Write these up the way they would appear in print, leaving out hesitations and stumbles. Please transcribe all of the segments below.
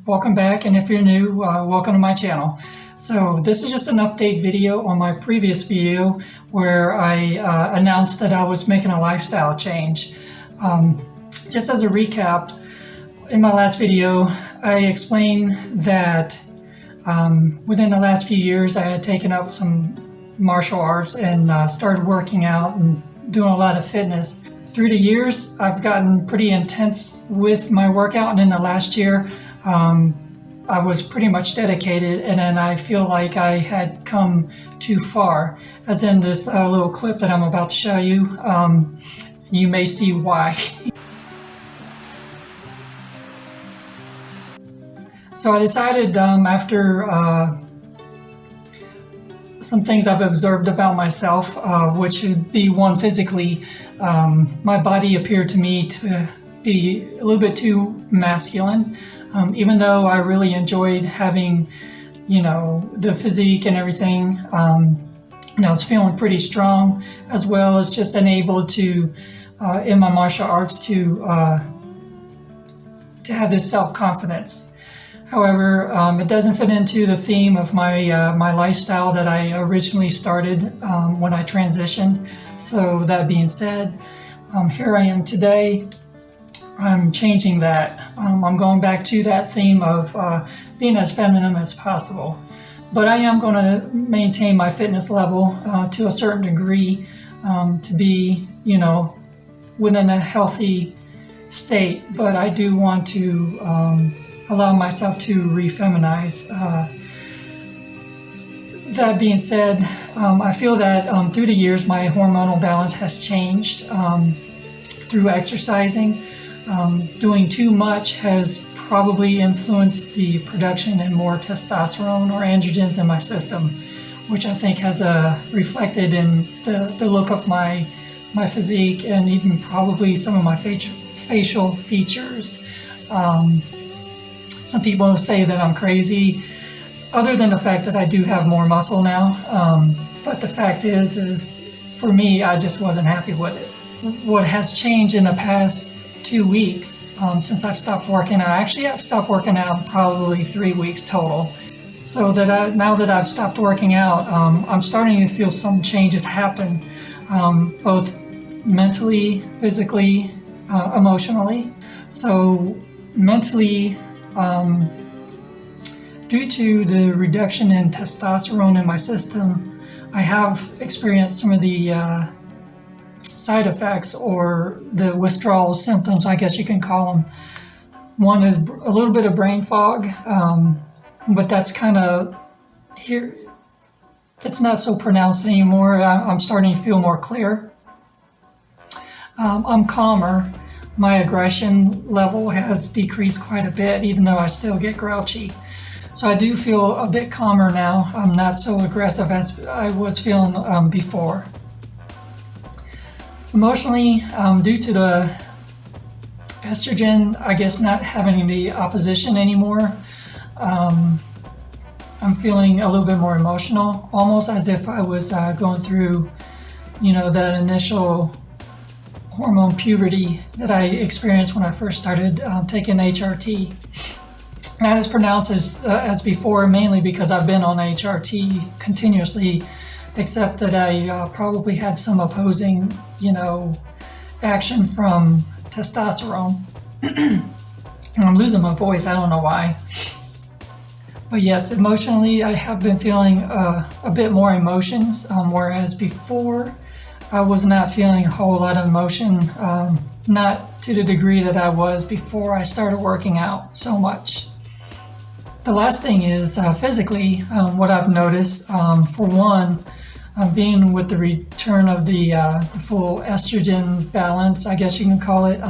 Welcome back, and if you're new, welcome to my channel. So this is just an update video on my previous video where I announced that I was making a lifestyle change. Just as a recap, in my last video I explained that within the last few years I had taken up some martial arts and started working out and doing a lot of fitness. Through the years, I've gotten pretty intense with my workout, and in the last year, I was pretty much dedicated, and then I feel like I had come too far. As in this little clip that I'm about to show you, you may see why. So I decided after some things I've observed about myself, which would be one, physically, my body appeared to me to be a little bit too masculine, even though I really enjoyed having, the physique and everything. I was feeling pretty strong, as well as just enabled to, in my martial arts, to have this self-confidence. However, it doesn't fit into the theme of my lifestyle that I originally started when I transitioned. So that being said, here I am today. I'm changing that. I'm going back to that theme of being as feminine as possible. But I am going to maintain my fitness level to a certain degree to be, within a healthy state. But I do want to allow myself to re-feminize. That being said, I feel that through the years my hormonal balance has changed through exercising. Doing too much has probably influenced the production and more testosterone or androgens in my system, which I think has reflected in the look of my physique and even probably some of my facial features. Some people say that I'm crazy, other than the fact that I do have more muscle now. But the fact is for me, I just wasn't happy with it. What has changed in the past 2 weeks since I've stopped working out, actually I've stopped working out probably 3 weeks total. So that now that I've stopped working out, I'm starting to feel some changes happen, both mentally, physically, emotionally. So mentally, due to the reduction in testosterone in my system, I have experienced some of the side effects or the withdrawal symptoms, I guess you can call them. One is a little bit of brain fog, but that's kind of here. It's not so pronounced anymore. I'm starting to feel more clear. I'm calmer. My aggression level has decreased quite a bit, even though I still get grouchy. So I do feel a bit calmer now. I'm not so aggressive as I was feeling before. Emotionally, due to the estrogen, I guess, not having the opposition anymore, I'm feeling a little bit more emotional, almost as if I was going through, that initial hormone puberty that I experienced when I first started taking HRT. Not as pronounced as before, mainly because I've been on HRT continuously, except that I probably had some opposing, action from testosterone. I'm losing my voice, I don't know why. But yes, emotionally, I have been feeling a bit more emotions, whereas before, I was not feeling a whole lot of emotion, not to the degree that I was before I started working out so much. The last thing is physically, what I've noticed, for one, being with the return of the full estrogen balance, I guess you can call it,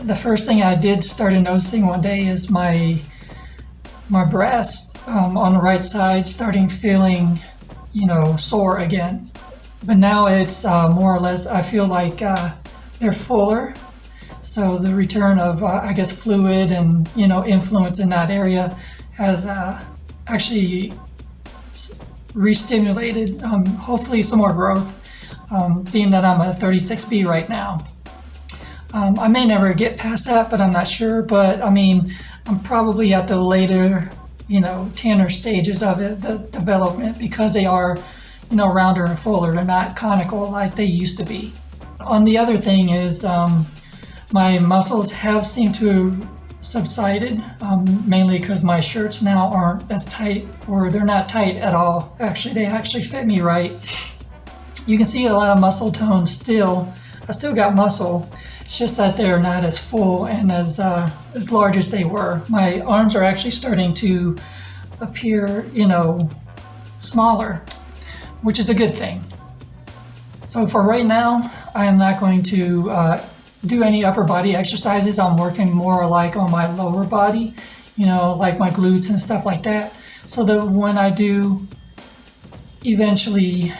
the first thing I did started noticing one day is my breasts on the right side starting feeling, sore again. But now it's more or less, I feel like they're fuller. So the return of, fluid and, influence in that area has actually re-stimulated, hopefully some more growth, being that I'm a 36B right now. I may never get past that, but I'm not sure. But I mean, I'm probably at the later, tanner stages of it, the development, because they are, rounder and fuller. They're not conical like they used to be. On the other thing is, my muscles have seemed to subsided, mainly because my shirts now aren't as tight, or they're not tight at all. Actually, they actually fit me right. You can see a lot of muscle tone still. I still got muscle. It's just that they're not as full and as large as they were. My arms are actually starting to appear, smaller, which is a good thing. So for right now, I am not going to do any upper body exercises. I'm working more like on my lower body, like my glutes and stuff like that, so that when I do eventually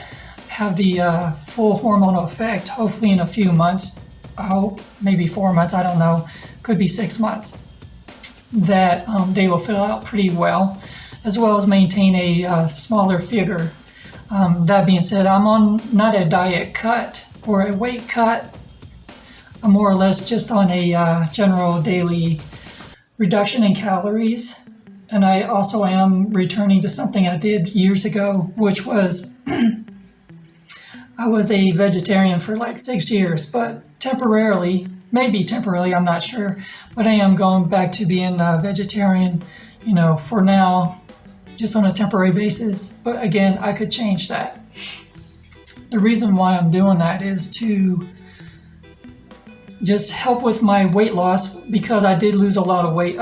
have the full hormonal effect, hopefully in a few months, I hope, maybe 4 months, I don't know, could be 6 months, that they will fill out pretty well as maintain a smaller figure. That being said, I'm on not a diet cut or a weight cut. I'm more or less just on a general daily reduction in calories. And I also am returning to something I did years ago, which was I was a vegetarian for like 6 years, but maybe temporarily, I'm not sure. But I am going back to being a vegetarian, for now, just on a temporary basis. But again, I could change that. The reason why I'm doing that is to just help with my weight loss, because I did lose a lot of weight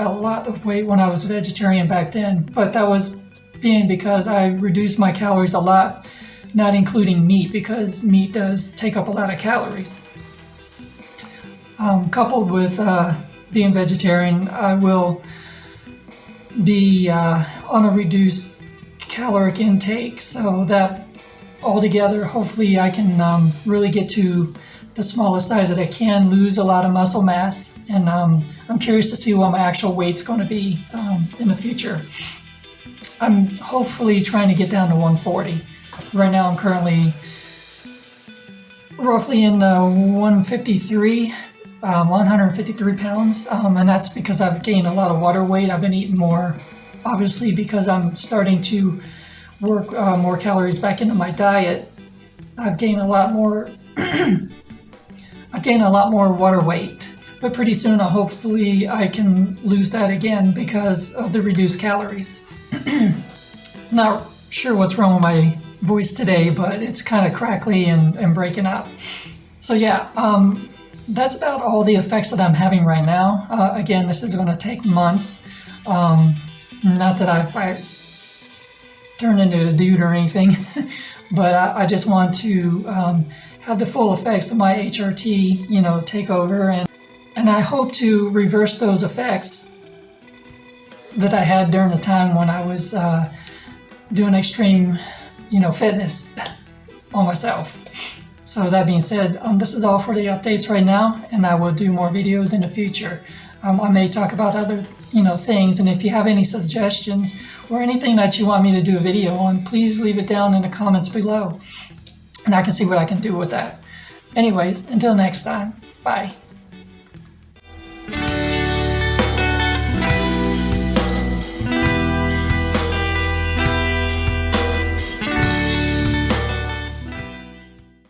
when I was a vegetarian back then. But that was being because I reduced my calories a lot, not including meat, because meat does take up a lot of calories. Coupled with being vegetarian, I will be on a reduced caloric intake, so that altogether, hopefully I can really get to the smallest size that I can, lose a lot of muscle mass, and I'm curious to see what my actual weight's going to be in the future. I'm hopefully trying to get down to 140. Right now I'm currently roughly in the 153 pounds, and that's because I've gained a lot of water weight. I've been eating more, obviously, because I'm starting to work more calories back into my diet. I've gained a lot more water weight, but pretty soon hopefully I can lose that again because of the reduced calories. Not sure what's wrong with my voice today, but it's kind of crackly and breaking up. So yeah, that's about all the effects that I'm having right now. Again, this is going to take months. Not that I've turned into a dude or anything, but I just want to have the full effects of my HRT, take over, and I hope to reverse those effects that I had during the time when I was doing extreme, fitness on myself. So that being said, this is all for the updates right now, and I will do more videos in the future. I may talk about other, things, and if you have any suggestions or anything that you want me to do a video on, please leave it down in the comments below, and I can see what I can do with that. Anyways, until next time, bye.